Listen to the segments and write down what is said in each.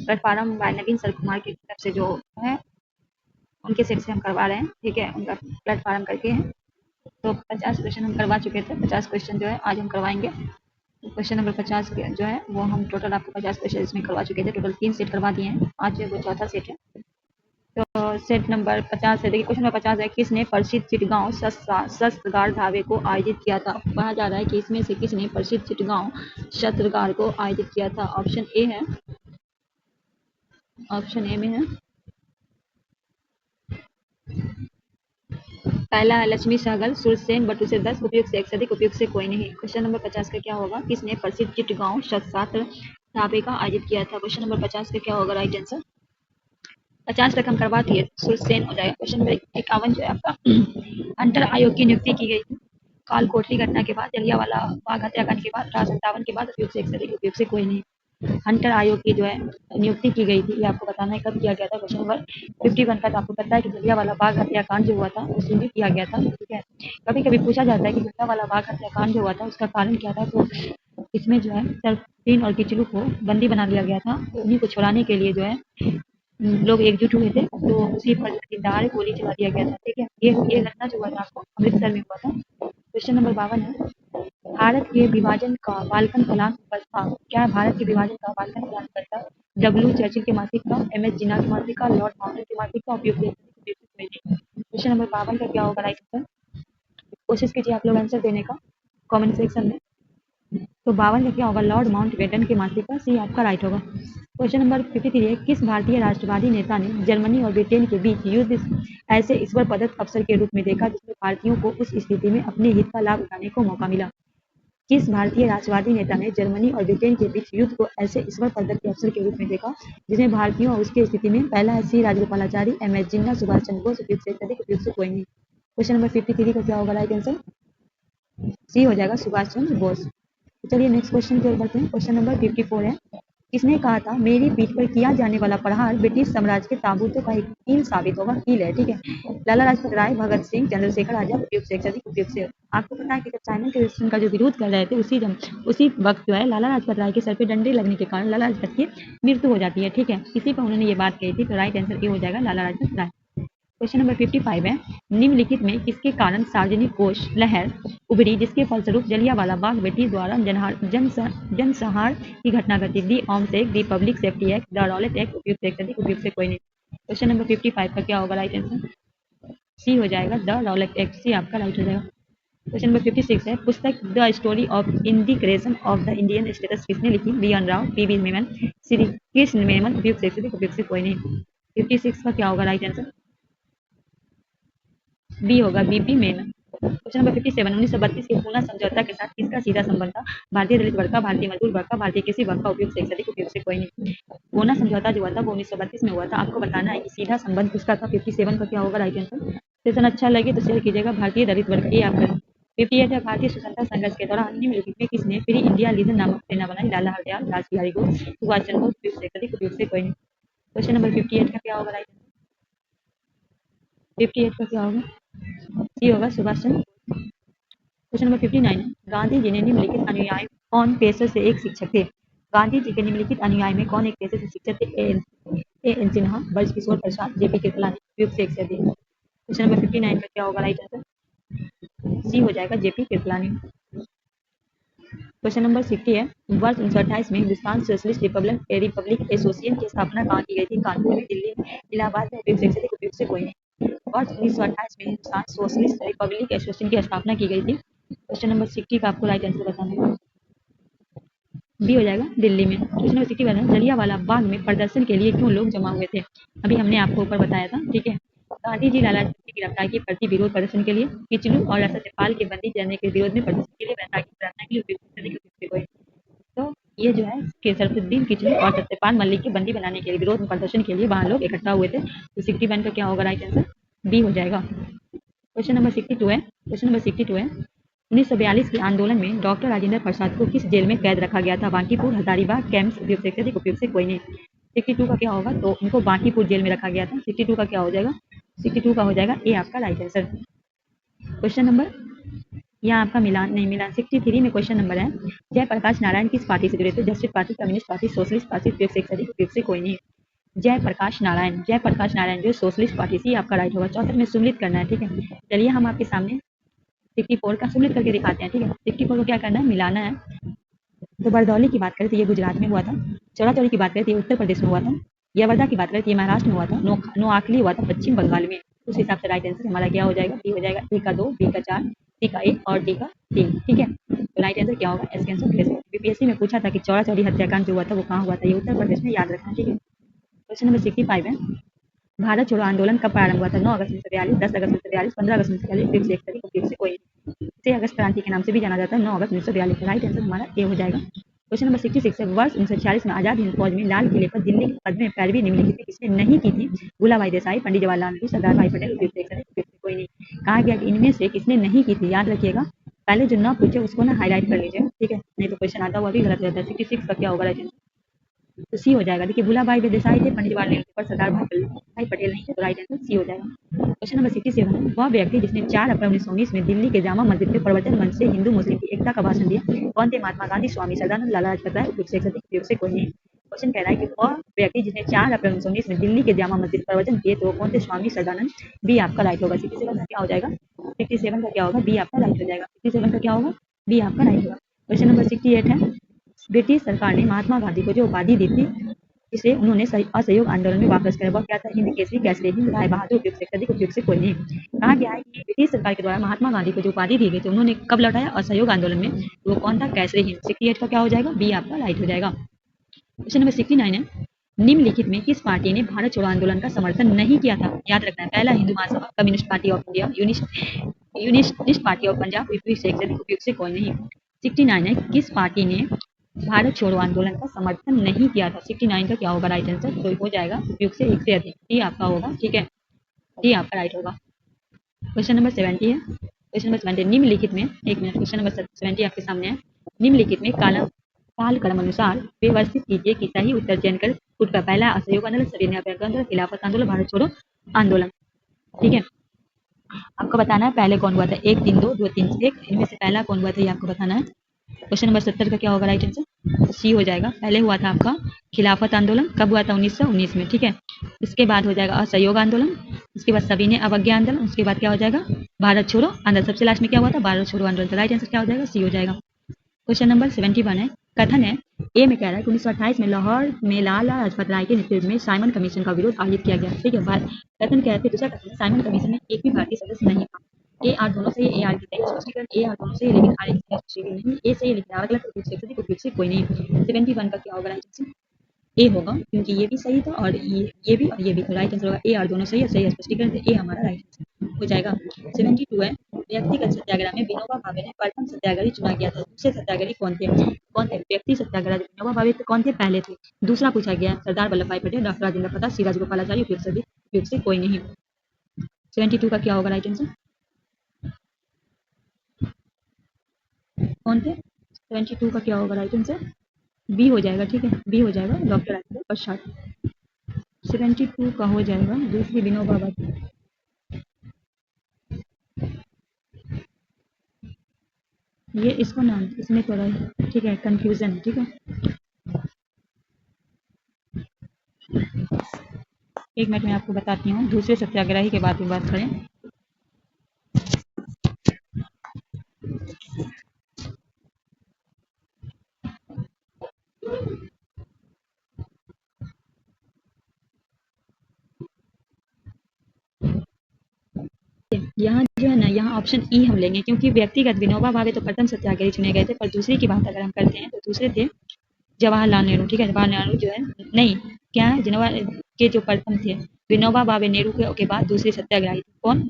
Platform bye नवीन sir Kumar की तरफ से जो है उनके सेट से हम करवा रहे हैं, ठीक है, उनका प्लेटफार्म करके है। तो 50 क्वेश्चन हम करवा चुके थे, 50 क्वेश्चन जो है आज हम करवाएंगे। क्वेश्चन नंबर 50 जो है वो हम टोटल आपको 50 क्वेश्चन इसमें करवा चुके थे, टोटल 3 सेट करवा दिए हैं, आज वो चौथा सेट है। तो सेट नंबर 50 है, देखिए क्वेश्चन नंबर 50 है, किसने प्रसिद्ध चिटगांव शस्त्रगार ढाबे को आयोजित किया था? कहा जा रहा है कि इसमें से किसने प्रसिद्ध चिटगांव शस्त्रगार को आयोजित किया था? ऑप्शन ए है, ऑप्शन ए में है पहला है लक्ष्मी सहगल, सुरसेन, बटू से 10, उपयुक्त से 1 से अधिक, उपयुक्त से कोई नहीं। क्वेश्चन नंबर 50 का क्या होगा? किसने प्रसिद्ध चिटगांव छात्र ढाबे का आयोजित किया था? क्वेश्चन नंबर 50 का क्या होगा राइट आंसर? 50 तक हम करवा दिए, सुरसेन हो जाएगा। क्वेश्चन नंबर 51 जो है आपका हंटर आयोग की नियुक्ति की गई थी काल कोठरी घटना के बाद, जलियांवाला बाग हत्याकांड के बाद, 1857 के बाद, उपयुक्त से 1 से अधिक, उपयुक्त से कोई नहीं। हंटर आयोग की जो है नियुक्ति की गई थी, ये आपको बताना है कब किया गया था। क्वेश्चन नंबर 51 का तो आपको पता है कि जलियांवाला बाग हत्याकांड जो हुआ था उसी में किया गया था, ठीक है। कभी कभी पूछा जाता है कि जलियांवाला बाग हत्याकांड जो हुआ था उसका कारण क्या था, तो इसमें जो है सरफदीन और किचलू को बंदी बना लिया गया था, उन्हीं को छुड़ाने के लिए जो है लोग एकजुट हुए थे, तो उसी पर दार गोली चला दिया गया था, ठीक है। ये घटना जो हुआ था आपको अमृतसर में हुआ था। क्वेश्चन नंबर 52 है, भारत के विभाजन का बाल्कन प्लान प्रस्ताव क्या है? भारत के विभाजन का बाल्कन प्लान प्रस्ताव डब्ल्यू चर्चिल के मासिक का, एम एस जिन्ना के मासिक का, लॉर्ड माउंटेन के मासिक का, उपयुक्त। क्वेश्चन नंबर 52 का क्या होगा राइट आंसर? कोशिश कीजिए आप लोग आंसर देने का कमेंट सेक्शन में। तो 52 का क्या होगा? लॉर्ड माउंटबेटन के मासिक का, सी आपका राइट होगा। क्वेश्चन नंबर 53 है, किस भारतीय राष्ट्रवादी नेता ने जर्मनी और ब्रिटेन के बीच युद्ध ऐसे ईश्वर प्रदत्त अवसर के रूप में देखा जिसमें भारतीयों को उस स्थिति में अपने हित का लाभ उठाने को मौका मिला? किस भारतीय राष्ट्रवादी नेता ने जर्मनी और ब्रिटेन के बीच युद्ध को ऐसे ईश्वर प्रदत्त के अवसर के रूप में देखा जिसमें भारतीयों और उसकी स्थिति में? पहला है सी राजगोपालाचारी, एम एस जिन्ना, सुभाष चंद्र बोस, उपयुक्त से अधिक, उपयुक्त से कोई नहीं। क्वेश्चन नंबर 53 का क्या होगा राइट आंसर? सी हो जाएगा, सुभाष चंद्र बोस। चलिए नेक्स्ट क्वेश्चन की ओर बढ़ते हैं। क्वेश्चन नंबर 54 है, किसने कहा था मेरी पीठ पर किया जाने वाला प्रहार ब्रिटिश साम्राज्य के ताबूतों का एक कील साबित होगा? कील है, ठीक है। लाला लाजपत राय, भगत सिंह, चंद्रशेखर आजाद, उपयुक्त से अधिक, उपयुक्त से। आपको पता है कि जब चाइना के रेजिस्टेंस का जो विरोध कर रहे थे उसी वक्त जो है लाला लाजपत राय के सर पे डंडे लगने के कारण लाला लाजपत की मृत्यु हो जाती है, ठीक है। इसी पर उन्होंने ये बात कही थी, तो राइट आंसर ये हो जाएगा लाला लाजपत राय। क्वेश्चन नंबर 55 है, निम्नलिखित में किसके कारण सार्वजनिक कोष लहर उभरी जिसके फलस्वरूप जलियांवाला बाग ब्रिटिश द्वारा जनसंहार की घटना घटी? दी arms act, the public safety act, the Rowlatt act, उपयुक्त से अधिक, उपयुक्त से कोई नहीं। क्वेश्चन नंबर 55 का क्या होगा राइट आंसर? सी हो जाएगा, द रॉलेट एक्ट, सी आपका राइट हो जाएगा। क्वेश्चन नंबर 56 है, पुस्तक the story of integration of the Indian states किसने लिखी? B N Rao, P V Menon, Shri Krishna Menon, उपयुक्त से अधिक, उपयुक्त से कोई नहीं। 56 का क्या होगा राइट आंसर? बी होगा, बीपी मेनन। क्वेश्चन नंबर 57, 1932 के पूना समझौता के साथ किसका सीधा संबंध था? भारतीय दलित वर्ग का, भारतीय मजदूर वर्ग का, भारतीय कृषि वर्ग का, उपयुक्त से अधिक, उपयुक्त से कोई नहीं। पूना समझौता जो हुआ था वो 1932 में हुआ था। आपको बताना है कि सीधा संबंध किसका था? 57 का क्या होगा राइट आंसर? सेशन अच्छा लगे तो शेयर कीजिएगा। भारतीय दलित वर्ग, ये आपका 58 है, भारतीय स्वतंत्रता संघर्ष के दौरान निम्नलिखित में किसने फ्री इंडिया लीजन नामक सेना बनाई? लाला हरदयाल, रासबिहारी घोष, सुभाष चंद्र बोस, उपयुक्त से अधिक, उपयुक्त से कोई नहीं। क्वेश्चन नंबर 58 का क्या होगा राइट आंसर? 58 का क्या होगा? सी होगा, सुभाष चंद्र। क्वेश्चन नंबर 59 है, गांधी जी ने निम्नलिखित अनुयायी कौन पेशे से एक शिक्षक थे? गांधी जी के निम्नलिखित अनुयायी में कौन एक पेशे से शिक्षक थे? A N Sinha, Braj Kishore Prasad, JP Kripalani, उपयुक्त से एक से अधिक। क्वेश्चन नंबर 59 का क्या होगा राइट आंसर? सी हो जाएगा, जेपी कृपलानी। क्वेश्चन नंबर 60 है, वर्ष 1928 में हिंदुस्तान सोशलिस्ट रिपब्लिक एसोसिएशन की स्थापना कहाँ की गई थी? कानपुर में, दिल्ली में, इलाहाबाद में, उपयुक्त से अधिक, उपयुक्त से कोई नहीं। वर्ष 1928 में हिंदुस्तान सोशलिस्ट रिपब्लिक एसोसिएशन की स्थापना की गई थी। क्वेश्चन नंबर 60 का आपको राइट आंसर बताना है, बी हो जाएगा, दिल्ली में। क्वेश्चन नंबर 61 है, जलियांवाला बाग में प्रदर्शन के लिए क्यों लोग जमा हुए थे? अभी हमने आपको ऊपर बताया था, ठीक है। गांधी जी लाला लाजपत की गिरफ्तारी के प्रति विरोध प्रदर्शन के लिए, किचलू और सत्यपाल के बंदी करने के विरोध में प्रदर्शन के लिए, वैशाखी प्रार्थना के लिए, उपयुक्त से कोई। तो ये जो है सरफुद्दीन किचलू और सत्यपाल मलिक के बंदी बनाने के लिए विरोध में प्रदर्शन के लिए वहां लोग इकट्ठा हुए थे। तो 61 का क्या होगा राइट आंसर? बी हो जाएगा। क्वेश्चन नंबर 62 है, क्वेश्चन नंबर 62 है, 1942 के आंदोलन में डॉक्टर राजेंद्र प्रसाद को किस जेल में कैद रखा गया था? बांकीपुर, हजारीबाग, कैंप्स, उपयुक्त से अधिक, उपयुक्त से कोई नहीं। 62 का क्या होगा? तो उनको बांकीपुर जेल में रखा गया था। 62 का क्या हो जाएगा? 62 का हो जाएगा ए आपका राइट आंसर। क्वेश्चन नंबर यहाँ आपका मिलान नहीं मिलान 63 में क्वेश्चन नंबर है, जयप्रकाश नारायण किस पार्टी से जुड़े थे? Justice party, communist party, socialist party, उपयुक्त से एक से अधिक, उपयुक्त से कोई नहीं। जयप्रकाश नारायण जो सोशलिस्ट पार्टी से, आपका राइट होगा। 64 में सुमिलित करना है, ठीक है। चलिए हम आपके सामने 64 का सुमिलित करके दिखाते हैं, ठीक है। 64 को क्या करना है? मिलाना है। तो बरदौली की बात करें तो ये गुजरात में हुआ था, चौरा चौरी की बात करें तो ये उत्तर प्रदेश में हुआ था, यवरदा की बात करें तो ये महाराष्ट्र में हुआ था, नोआखली हुआ था पश्चिम बंगाल में। उस हिसाब से राइट आंसर हमारा क्या हो जाएगा? डी हो जाएगा। ए का 2, बी का 4, सी का 1 और डी का 3, ठीक है। तो राइट आंसर क्या होगा? इसके आंसर बीपीएससी में पूछा था कि चौरा चौरी हत्याकांड जो हुआ था वो कहाँ हुआ था? ये उत्तर प्रदेश में, याद रखना, ठीक है। क्वेश्चन नंबर 65 है, भारत छोड़ो आंदोलन कब प्रारंभ हुआ था? 9 अगस्त 1942, 10 अगस्त 1942, 15 अगस्त 1942, उपयुक्त से एक से अधिक, उपयुक्त से कोई। 6 अगस्त क्रांति के नाम से भी जाना जाता है। 9 अगस्त 1942, राइट आंसर हमारा ए हो जाएगा। क्वेश्चन नंबर 66 है, वर्ष 1946 में आजाद हिंद फौज में लाल किले पर दिल्ली के पद में पैरवी निम्नलिखित में किसने नहीं की थी? भूलाभाई देसाई, पंडित जवाहरलाल नेहरू, सरदार भाई पटेल, उपयुक्त से एक से अधिक, उपयुक्त से कोई नहीं। कहा गया कि इनमें से किसने नहीं की थी? याद रखिएगा, पहले जो ना पूछे उसको ना हाईलाइट कर लीजिए, ठीक है, नहीं तो क्वेश्चन आता हुआ भी गलत रहता है। 66 का क्या होगा राइट आंसर? तो सी हो जाएगा। देखिए, भूलाभाई देसाई थे, पंडित जवाहरलाल नेहरू पर सरदार भाई पटेल नहीं थे, तो राइट आंसर सी हो जाएगा। क्वेश्चन नंबर 67 है, वह व्यक्ति जिसने 4 अप्रैल 1919 में दिल्ली के जामा मस्जिद के प्रवचन मंच से हिंदू मुस्लिम की एकता का भाषण दिया, कौन थे? महात्मा गांधी, स्वामी सदानंद, लाला लाजपत राय, उपयुक्त से एक से अधिक, उपयुक्त से कोई नहीं। क्वेश्चन कह रहा है कि वह व्यक्ति जिसने 4 अप्रैल 1919 में दिल्ली के जामा मस्जिद प्रवचन किए, तो कौन थे? स्वामी सदानंद। बी आपका राइट होगा। 67 का क्या हो जाएगा? 67 का क्या होगा? बी आपका राइट हो जाएगा। 67 का क्या होगा? बी आपका राइट होगा। क्वेश्चन नंबर 68 है, ब्रिटिश सरकार ने महात्मा गांधी को जो उपाधि दी थी इसे उन्होंने असहयोग आंदोलन में वापस कराया, वह क्या था? हिंद केसरी, कैसरी हिंद, राय बहादुर, उपयुक्त से अधिक, उपयुक्त से कोई नहीं। कहा गया है कि ब्रिटिश सरकार के द्वारा महात्मा गांधी को जो उपाधि दी गई थी उन्होंने कब लौटाया? असहयोग आंदोलन में। तो वो कौन था? कैसरी हिंद। 68 का क्या हो जाएगा? बी आपका राइट हो जाएगा। क्वेश्चन नंबर 69 है, निम्नलिखित में किस पार्टी ने भारत छोड़ो आंदोलन का समर्थन नहीं किया था? याद रखना है, पहला Hindu Mahasabha, communist party of India, unionist party of Punjab, उपयुक्त से एक से अधिक, उपयुक्त से कोई नहीं। 69 है, किस पार्टी ने भारत छोड़ो आंदोलन का समर्थन नहीं किया था? 69 का क्या होगा राइट आंसर? तो हो जाएगा उपयुक्त से एक से अधिक, डी आपका होगा, ठीक है, डी आपका राइट होगा। क्वेश्चन नंबर 70 है, क्वेश्चन नंबर 70, निम्नलिखित में, एक मिनट, क्वेश्चन नंबर 70 आपके सामने है, निम्नलिखित में काल क्रम अनुसार व्यवस्थित कीजिए कि सही उत्तर चयन कर फुट का पहला असहयोग आंदोलन, सविनय अभ्यर्थी आंदोलन, खिलाफत आंदोलन, भारत छोड़ो आंदोलन, ठीक है। आपको बताना है पहले कौन हुआ था, 1 3 2 2 3 1, इनमें से पहला कौन हुआ था ये आपको बताना है। क्वेश्चन नंबर 70 का क्या होगा राइट आंसर? सी हो जाएगा। पहले हुआ था आपका खिलाफत आंदोलन, कब हुआ था? 1919 में, ठीक है। इसके बाद हो जाएगा असहयोग आंदोलन, उसके बाद सविनय अवज्ञा आंदोलन, उसके बाद क्या हो जाएगा? भारत छोड़ो आंदोलन, सबसे लास्ट में क्या हुआ था? भारत छोड़ो आंदोलन। तो राइट आंसर क्या हो जाएगा? सी हो जाएगा। क्वेश्चन नंबर 71 है, कथन है, ए में कह रहा है कि 1928 में लाहौर में लाला लाजपत राय के नेतृत्व में साइमन कमीशन का विरोध आयोजित किया गया, ठीक है। कथन क्या है? दूसरा कथन है, साइमन कमीशन में एक भी भारतीय सदस्य नहीं था। ए आर दोनों से ए आर की सही स्पष्टीकरण, ए आर दोनों से लेकिन आर एक स्पष्टीकरण नहीं, ए से लेकिन आर गलत, उपयुक्त से कोई नहीं। 71 का क्या होगा राइट आंसर? ए होगा, क्योंकि ये भी सही था और ये भी और ये भी, तो राइट आंसर होगा ए आर दोनों सही है, सही स्पष्टीकरण से ए हमारा राइट आंसर हो जाएगा। 72 है, व्यक्तिगत सत्याग्रह में विनोबा भावे ने प्रथम सत्याग्रही चुना गया था, दूसरे सत्याग्रही कौन थे? व्यक्ति सत्याग्रह विनोबा भावे कौन थे? पहले थे। दूसरा पूछा गया सरदार वल्लभ भाई पटेल, डॉक्टर राजेंद्र प्रसाद, सी राजगोपालाचारी, उपयुक्त से कोई नहीं। 72 का क्या होगा राइट आंसर? कौन थे? 72 का क्या होगा राइट आंसर? बी हो जाएगा, ठीक है, बी हो जाएगा, डॉक्टर राजेंद्र प्रसाद। 72 का हो जाएगा दूसरी विनोबा भावे। ये इसको ना, इसमें थोड़ा, ठीक है, कंफ्यूजन, ठीक है। एक मिनट में आपको बताती हूँ, दूसरे सत्याग्रही के बाद में बात करें। यहाँ जो है ना, यहाँ ऑप्शन ई हम लेंगे, क्योंकि व्यक्तिगत विनोबा भावे तो प्रथम सत्याग्रही चुने गए थे, पर दूसरी की बात अगर हम करते हैं तो दूसरे थे जवाहरलाल नेहरू, ठीक है। जवाहरलाल नेहरू जो है, नहीं, क्या है, जवाहर के जो प्रथम थे, विनोबा भावे नेहरू के बाद दूसरे सत्याग्रही कौन?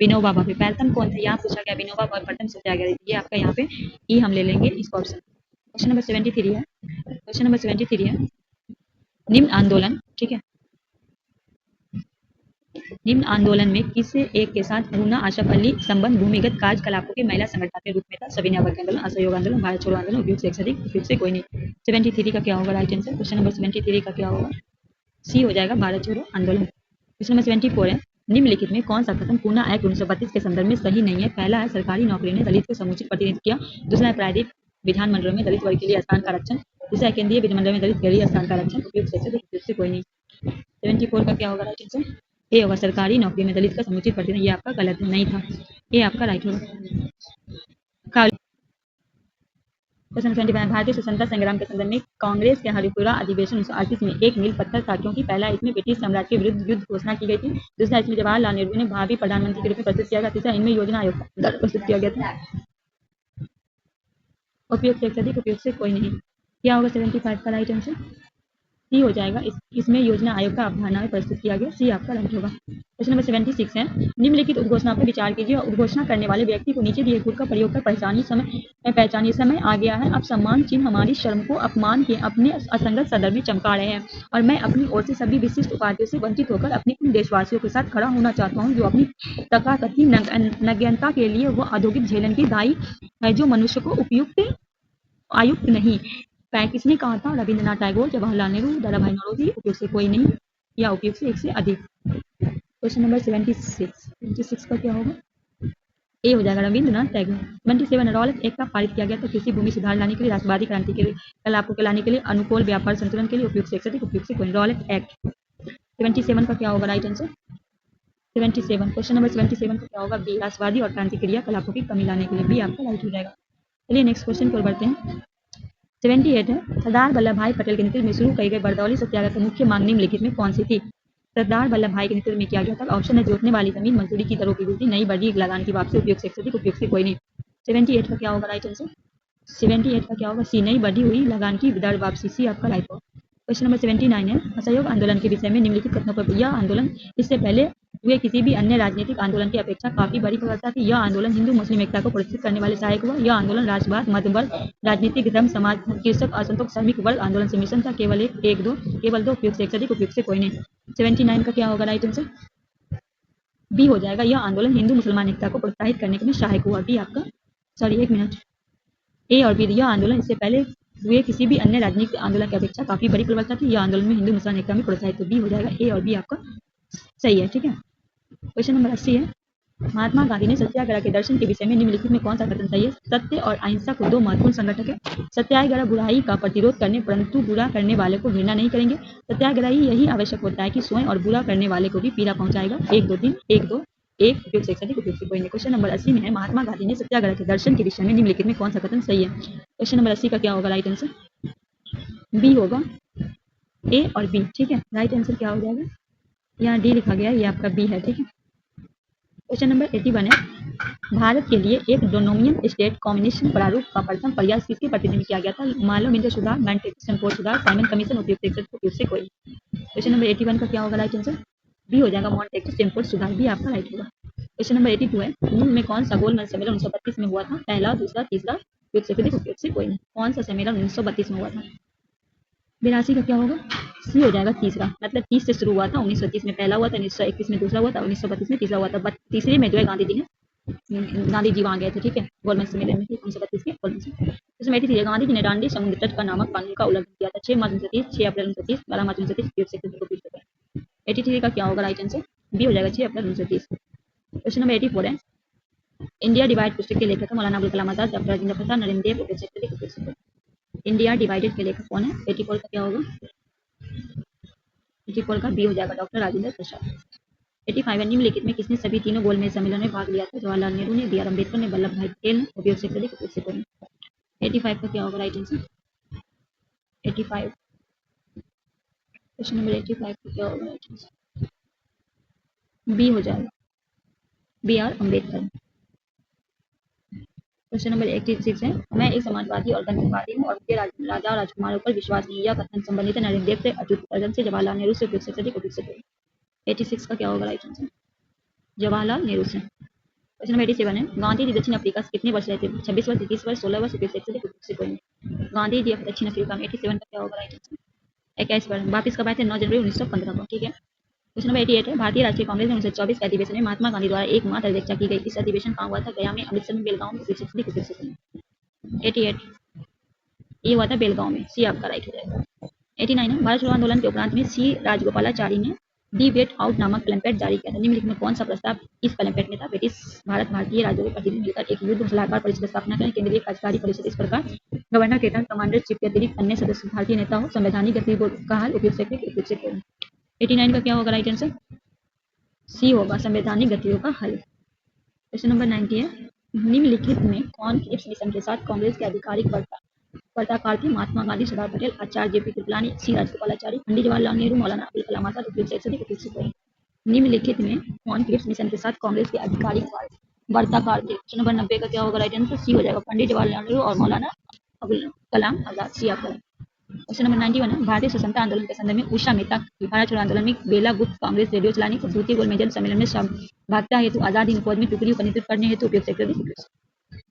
विनोबा भावे। प्रथम कौन थे? यहाँ पूछा गया विनोबा भावे प्रथम सत्याग्रही, ये आपका यहाँ पे ई हम ले लेंगे इसका ऑप्शन। क्वेश्चन नंबर 73 है, क्वेश्चन नंबर 73 है, निम्न आंदोलन, ठीक है, निम्न आंदोलन में किस एक के साथ मुन्ना आशफ अली संबंध भूमिगत कार्यकलापों के महिला संगठन के रूप में था? सविनय अवज्ञा आंदोलन, असहयोग आंदोलन, भारत छोड़ो आंदोलन, उपयुक्त से एक से अधिक, उपयुक्त से कोई नहीं। 73 का क्या होगा राइट आंसर? क्वेश्चन नंबर 73 का क्या होगा? सी हो जाएगा, भारत छोड़ो आंदोलन। क्वेश्चन नंबर 74 है, निम्नलिखित में कौन सा कथन पूना एक्ट 1932 के संदर्भ में सही नहीं है? पहला है सरकारी नौकरी ने दलित को समुचित प्रतिनिधित्व किया। दूसरा है प्रायद्वीप विधानमंडलों में दलित वर्ग के लिए स्थान का आरक्षण। तीसरा है केंद्रीय विधानमंडल में दलित के लिए स्थान का आरक्षण। उपयुक्त से उपयुक्त से कोई नहीं। 74 का क्या होगा राइट आंसर? ए होगा सरकारी नौकरी में दलित का समुचित प्रतिनिधित्व। ये आपका गलत नहीं था, ये आपका राइट होगा। क्वेश्चन 25 भारतीय स्वतंत्रता संग्राम के संदर्भ में कांग्रेस के हरिपुरा अधिवेशन 1938 में एक मील पत्थर था, क्योंकि पहला इसमें ब्रिटिश साम्राज्य के विरुद्ध युद्ध घोषणा की गई थी। दूसरा इसमें जवाहरलाल नेहरू ने भावी प्रधानमंत्री के रूप में प्रस्तुत किया गया। तीसरा इनमें योजना आयोग द्वारा प्रस्तुत किया गया था। उपयुक्त से अधिक उपयुक्त से कोई नहीं। क्या होगा 75 का राइट आंसर? सी हो जाएगा। इसमें योजना आयोग का अवधारणा में प्रस्तुत किया गया। सी आपका राइट होगा। क्वेश्चन नंबर 76 है निम्नलिखित उद्घोषणा पर विचार कीजिए। उद्घोषणा करने वाले व्यक्ति को नीचे दिए गुण का प्रयोग कर पहचानिए। समय आ गया है, अब सम्मान चिन्ह हमारी शर्म को अपमान के अपने असंगत संदर्भ में चमका रहे हैं, और मैं अपनी ओर से सभी विशिष्ट उपाधियों से वंचित होकर अपने उन देशवासियों के साथ खड़ा होना चाहता हूँ जो अपनी तथाकथित नग्नता के लिए वो औद्योगिक झेलन की दाई है जो मनुष्य को आयुक्त नहीं। किसने कहा था? रविंद्रनाथ टैगोर, जवाहरलाल नेहरू, दादा भाई नौरोजी। उपयुक्त से कोई नहीं या उपयुक्त से एक से अधिक। क्वेश्चन नंबर 76 का क्या होगा? ए हो जाएगा रविंद्रनाथ टैगोर। 27 रॉलेट एक्ट का पारित किया गया था कृषि भूमि सुधार लाने के लिए, राष्ट्रवादी क्रांति के लिए, कलापों के लाने के लिए, अनुकूल व्यापार संतुलन के लिए। उपयुक्त से अधिक उपयुक्त से कोई। Rowlatt act. 77 का क्या होगा राइट आंसर? 77 क्वेश्चन नंबर 77 का क्या होगा? बी राष्ट्रवादी और क्रांति क्रियाकलापों की कमी लाने के लिए। बी आपका राइट हो जाएगा। चलिए नेक्स्ट क्वेश्चन पर बढ़ते हैं। 78 है सरदार वल्लभ भाई पटेल के नेतृत्व में शुरू की गई बरदौली सत्याग्रह की मुख्य मांग निम्नलिखित में कौन सी थी? सरदार वल्लभ भाई के नेतृत्व में किया गया था। ऑप्शन है जोतने वाली जमीन, मजदूरी की दरों की वृद्धि, नई बर्दी लगान की वापसी। उपयुक्त से अधिक उपयुक्त से कोई नहीं। 78 का क्या होगा राइट आंसर? 78 का क्या होगा? सी नई बढ़ी हुई लगान की दर वापसी। सी आपका राइट होगा। क्वेश्चन नंबर 79 है असहयोग आंदोलन के विषय में निम्नलिखित कथनों पर यह आंदोलन इससे पहले हुए किसी भी अन्य राजनीतिक आंदोलन की अपेक्षा काफी बड़ी प्रबलता थी। यह आंदोलन हिंदू मुस्लिम एकता को प्रोत्साहित करने वाले सहायक हुआ। यह आंदोलन राष्ट्रवाद, मध्य वर्ग, राजनीतिक धर्म, समाज, कृषक असंतोष, श्रमिक वर्ग आंदोलन से मिशन था। केवल दो उपयुक्त से अधिक उपयुक्त से कोई नहीं। 79 का क्या होगा राइट आंसर? बी हो जाएगा। यह आंदोलन हिंदू मुसलमान एकता को प्रोत्साहित करने के लिए सहायक हुआ। बी आपका सॉरी एक मिनट। ए और बी यह आंदोलन इससे पहले हुए किसी भी अन्य राजनीतिक आंदोलन की अपेक्षा काफी बड़ी प्रबलता थी। यह आंदोलन में हिंदू मुसलमान एकता में प्रोत्साहित। तो बी हो जाएगा। ए और बी आपका सही है। ठीक है। क्वेश्चन नंबर 80 है महात्मा गांधी ने सत्याग्रह के दर्शन के विषय में निम्नलिखित में कौन सा कथन सही है? सत्य और अहिंसा को दो महत्वपूर्ण संगठक है। सत्याग्रह बुराई का प्रतिरोध करने परंतु बुरा करने वाले को घृणा नहीं करेंगे। सत्याग्रही यही आवश्यक होता है कि स्वयं और बुरा करने वाले को भी पीड़ा पहुंचाएगा। 1 2 3 1 2 1 उपयुक्त से अधिक उपयुक्त से कोई नहीं। क्वेश्चन नंबर 80 में है महात्मा गांधी ने सत्याग्रह के दर्शन के विषय में निम्नलिखित में कौन सा कथन सही है? क्वेश्चन नंबर 80 का क्या होगा राइट आंसर? बी होगा। ए और बी। ठीक है। राइट आंसर क्या हो जाएगा? यहाँ डी लिखा गया है, ये आपका बी है। ठीक है। क्वेश्चन नंबर 81 है भारत के लिए एक डोनोमियन स्टेट कॉम्बिनेशन प्रारूप का प्रथम प्रयास किसके प्रतिनिधि में किया गया था? मालो मिंटो सुधार, मैनटेक्सन फोर्ड सुधार, साइमन कमीशन। उपयुक्त से कोई। क्वेश्चन नंबर 81 का क्या होगा राइट आंसर? बी हो जाएगा मॉन्टेक्सन फोर्ड सुधार। भी आपका राइट होगा। क्वेश्चन नंबर 82 है निम्न में कौन सा गोलमेज सम्मेलन 1932 में हुआ था? पहला, दूसरा, तीसरा। उपयुक्त से कोई नहीं। कौन सा सम्मेलन 1932 में हुआ था? 82 का क्या होगा? सी हो जाएगा तीसरा। मतलब 30 से शुरू हुआ था, 1930 में पहला हुआ था, 1931 में दूसरा हुआ था, 1932 में तीसरा हुआ था। तीसरे में जो है गांधी जी वहां गए थे। ठीक है। गोलमेज सम्मेलन में 1932 के गोलमेज उसमें 83 गांधी जी ने डांडी समुद्र तट का नामक कानून का उल्लंघन किया था। 6 मार्च 1930, 6 अप्रैल 1930, 12 मार्च 1930। 83 का क्या होगा राइट आंसर? बी हो जाएगा 6 अप्रैल 1930। क्वेश्चन नंबर 84 है इंडिया डिवाइड पुस्तक के लेखक मौलाना अबुल कलाम आजाद, डॉक्टर राजेंद्र प्रसाद, नरेंद्र देव। इंडिया डिवाइडेड के लेखक कौन है? 84 का क्या होगा? 84 का बी हो जाएगा डॉक्टर राजेंद्र प्रसाद। 85 निम्नलिखित में किसने सभी तीनों गोलमेज सम्मेलन में भाग लिया था? जवाहरलाल नेहरू ने, बी आर अम्बेडकर ने, वल्लभ भाई पटेल ने। उपयोग से अधिक उपयोग से कोई। 85 का क्या होगा राइट आंसर? 85 क्वेश्चन नंबर 85 का क्या होगा राइट आंसर? बी हो जाएगा। B R Ambedkar. Question number 86 है मैं एक समाजवादी और गणतंत्रवादी हूँ और मुझे राजा और राजकुमारों पर विश्वास नहीं। यह कथन संबंधित है नरेंद्र देव से, अच्युत अर्जन से, जवाहरलाल नेहरू से। उपयुक्त से अधिक उपयुक्त से। 86 का क्या होगा राइट आंसर? जवाहरलाल नेहरू से। क्वेश्चन नंबर 87 है गांधी जी दक्षिण अफ्रीका से कितने वर्ष रहे थे? 26 वर्ष, 21 वर्ष, 16 वर्ष। उपयुक्त से अधिक उपयुक्त से कोई नहीं। गांधी जी दक्षिण अफ्रीका में 87 का क्या होगा राइट आंसर? 21 वर्ष। वापिस कब आए थे? 9 जनवरी 1915 को। ठीक है। क्वेश्चन नंबर 88 है भारतीय राष्ट्रीय कांग्रेस में 1924 के अधिवेशन में महात्मा गांधी द्वारा एक मात्र अध्यक्षता की गई। इस अधिवेशन कहाँ हुआ था? गया में, अमृतसर में, बेलगांव में। 88 ये हुआ था बेलगांव में। सी आपका राइट हो जाएगा। 89 है भारत छोड़ो आंदोलन के उपरांत में सी राजगोपालाचारी ने दी वेट आउट नामक पैम्फलेट जारी किया था। निम्नलिखित में कौन सा प्रस्ताव इस पैम्फलेट में था? ब्रिटिश भारत भारतीय राज्यों के प्रतिनिधि मिलकर एक युद्ध सलाहकार परिषद की स्थापना करें। केंद्रीय कार्यकारी परिषद इस प्रकार गवर्नर के तहत कमांडर चीफ के अतिरिक्त अन्य सदस्य भारतीय नेता हो। संवैधानिक गतिविधियों का हल उपयुक्त से उपयुक्त से 89 का क्या होगा राइट आंसर? सी होगा, संवैधानिक गतिविधियों का हल। क्वेश्चन नंबर 90 है, निम्नलिखित में कौन क्रिप्स मिशन के साथ कांग्रेस के आधिकारिक वार्ताकार थे? महात्मा गांधी, सरदार पटेल, आचार्य जेपी कृपलानी, सी राजगोपालाचारी, पंडित जवाहरलाल नेहरू, मौलाना अबुल कलाम आजाद। उपयुक्त से अधिक उपयुक्त से कोई। निम्नलिखित में कौन क्रिप्स मिशन के साथ कांग्रेस के आधिकारिक वार्ताकार थे? क्वेश्चन नंबर 90 का क्या होगा राइट आंसर? सी हो जाएगा, पंडित जवाहरलाल नेहरू और मौलाना अबुल कलाम आजाद। सी आपका। क्वेश्चन नंबर 91 है, भारतीय स्वतंत्रता आंदोलन के संदर्भ में उषा मेहता की भारत छोड़ो आंदोलन में बेला गुप्त कांग्रेस रेडियो चलाने और द्वितीय गोल मेजर सम्मेलन में भागता हेतु आजाद हिंद फौज में टुकड़ियों का नेतृत्व करने हेतु उपयुक्त से।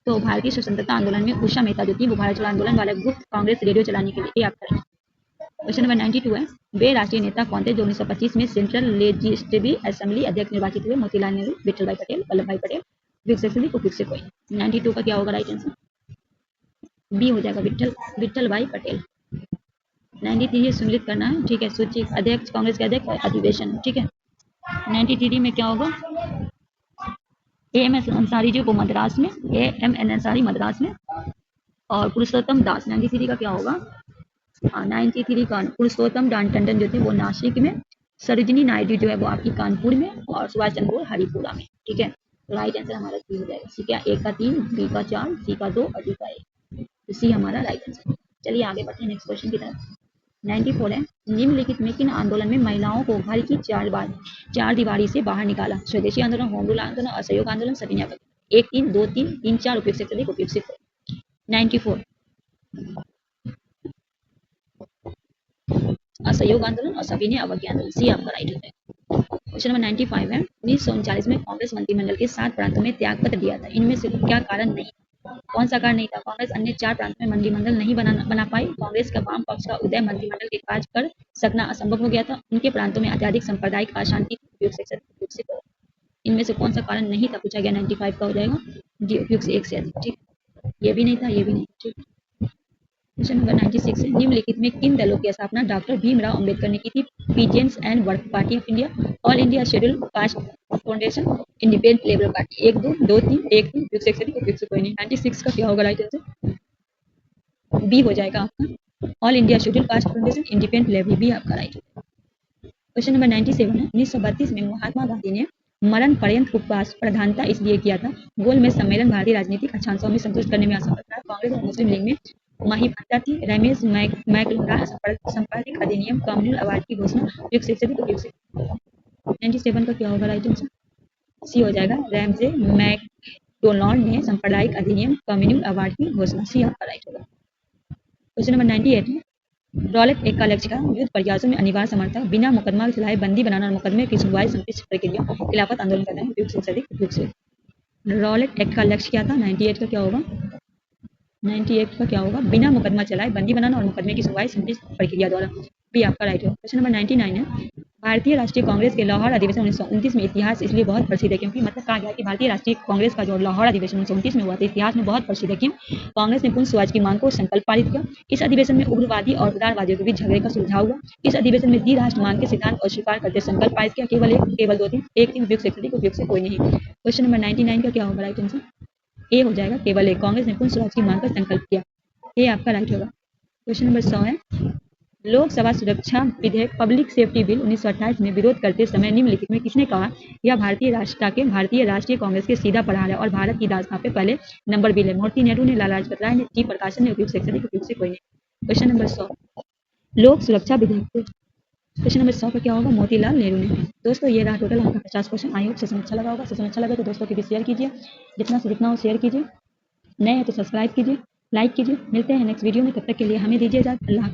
तो भारतीय स्वतंत्रता आंदोलन में उषा मेहता जो थी वो भारत छोड़ो आंदोलन वाले गुप्त कांग्रेस रेडियो चलाने के लिए आप करें। क्वेश्चन नंबर 92 है, वे राष्ट्रीय नेता कौन थे जो 1925 में सेंट्रल लेजिस्लेटिव असेंबली अध्यक्ष निर्वाचित हुए? मोतीलाल नेहरू, विठल भाई पटेल, वल्लभ भाई पटेल। उपयुक्त से कोई। 92 का क्या होगा राइट आंसर? बी हो जाएगा, विठल भाई पटेल। 93 सुमिलित करना है, ठीक है। सूची अध्यक्ष, कांग्रेस के अध्यक्ष, अधिवेशन, ठीक है। 93 में क्या होगा? एएम अंसारी जी को मद्रास में, एएम अंसारी मद्रास में, और पुरुषोत्तम दास। 93 का क्या होगा? 93 का पुरुषोत्तम टंडन जो थे वो नासिक में, सरोजिनी नायडू जो है वो आपकी कानपुर में, और सुभाष चंद्र बोस हरिपुरा में, ठीक है। राइट आंसर हमारा सी हो जाएगा। सी क्या? ए का 3, बी का 4, सी का 2 और डी का 1। तो सी हमारा राइट आंसर। चलिए आगे बढ़ते हैं नेक्स्ट क्वेश्चन की तरफ। 94 है, निम्नलिखित में किन आंदोलन में महिलाओं को घर की चार दीवारी से बाहर निकाला? स्वदेशी आंदोलन, होम रूल आंदोलन, असहयोग आंदोलन, सविनय अवज्ञा। 1 3 2 3 3 4 उपयुक्त से अधिक उपयुक्त से 94 असहयोग आंदोलन और सविनय अवज्ञा आंदोलन। सी आपका राइट होता है। क्वेश्चन नंबर 95 है, 1939 में कांग्रेस मंत्रिमंडल के 7 प्रांतों में त्यागपत्र दिया था। इनमें से क्या कारण नहीं? कौन सा कारण नहीं था? कांग्रेस अन्य 4 प्रांतों में मंत्रिमंडल नहीं बना पाई। कांग्रेस का वाम पक्ष का उदय मंत्रिमंडल के कार्य कर सकना असंभव हो गया था। उनके प्रांतों में अत्यधिक सांप्रदायिक अशांति। इनमें से कौन सा कारण नहीं था पूछा गया। 95 का हो जाएगा जी, उपयुक्त से 1 से अधिक, ठीक। ये भी नहीं था, ये भी नहीं, ठीक। क्वेश्चन नंबर 96 है, निम्नलिखित में किन दलों की स्थापना डॉक्टर भीमराव अंबेडकर ने की थी? Peasants and work party of India, all India schedule caste foundation, independent labour party. 1 2 2 3 1 3 उपयुक्त से अधिक उपयुक्त से कोई नहीं। 96 का क्या होगा राइट आंसर? बी हो जाएगा आपका, all India schedule caste foundation, independent labour, B आपका राइट। क्वेश्चन नंबर 97 है, 1932 में महात्मा गांधी ने मरण पर्यंत उपवास प्रधानता इसलिए किया था। गोल में सम्मेलन भारतीय राजनीतिक अक्षांशों में संतुष्ट करने में असमर्थ था। कांग्रेस और मुस्लिम लीग में महिमता थी। रमेश मैकलोरा संपादिक अधिनियम, कम्युनल अवार्ड की घोषणा। उपयुक्त से 97 का क्या होगा राइट आंसर? सी हो जाएगा, रैमजे मैकडोनाल्ड ने सांप्रदायिक अधिनियम, कम्युनल अवार्ड की घोषणा। सी आपका राइट होगा। क्वेश्चन नंबर 98 है, रॉलेट एक्ट का लक्ष्य का युद्ध प्रयासों में अनिवार्य समर्थक, बिना मुकदमा चलाए बंदी बनाना और मुकदमे की सुनवाई संतुष्ट प्रक्रिया, खिलाफत आंदोलन करना है। उपयुक्त से अधिक उपयुक्त से। रॉलेट एक्ट का लक्ष्य क्या था? 98 का क्या होगा? 98 का क्या होगा? बिना मुकदमा चलाए बंदी बनाना और मुकदमे की सुनवाई संतुष्ट प्रक्रिया द्वारा, भी आपका राइट होगा। क्वेश्चन नंबर 99 है, भारतीय राष्ट्रीय कांग्रेस के लाहौर अधिवेशन 1929 में इतिहास इसलिए बहुत प्रसिद्ध है क्योंकि मतलब कहा गया कि भारतीय राष्ट्रीय कांग्रेस का जो लाहौर अधिवेशन 1929 में हुआ था इतिहास में बहुत प्रसिद्ध है। क्यों? कांग्रेस ने पूर्ण स्वराज की मांग को संकल्प पारित किया। इस अधिवेशन में उग्रवादी और उदारवादियों के बीच झगड़े का सुलझाव हुआ। इस अधिवेशन में द्विराष्ट्र मांग के सिद्धांत और स्वीकार करते संकल्प पारित किया। केवल 2 3 1 3 उपयुक्त से उपयुक्त से कोई नहीं। क्वेश्चन नंबर 99 का क्या होगा राइट आंसर? ए हो जाएगा, केवल 1। कांग्रेस ने पूर्ण स्वराज की मांग का संकल्प किया, ये आपका राइट होगा। क्वेश्चन नंबर 100 है, लोकसभा सुरक्षा विधेयक पब्लिक सेफ्टी बिल 1928 में विरोध करते समय निम्नलिखित में किसने कहा यह भारतीय राष्ट्रीय कांग्रेस के सीधा प्रहार है और भारत की दास्तां पे पहले नंबर बिल है? मोती नेहरू ने, लाला लाजपत राय ने, टी प्रकाशन ने। उपयुक्त से कोई नहीं। क्वेश्चन नंबर 100, लोक सुरक्षा विधेयक। क्वेश्चन नंबर 100 का क्या होगा? मोतीलाल नेहरू ने। दोस्तों ये रहा टोटल आपका 50 क्वेश्चन। आई होप सेशन अच्छा लगा होगा। सेशन अच्छा लगा तो दोस्तों के भी शेयर कीजिए, जितना से जितना हो शेयर कीजिए। नए हैं तो सब्सक्राइब कीजिए, लाइक कीजिए। मिलते हैं नेक्स्ट वीडियो में, तब तक के लिए हमें दीजिए इजाजत। अल्लाह।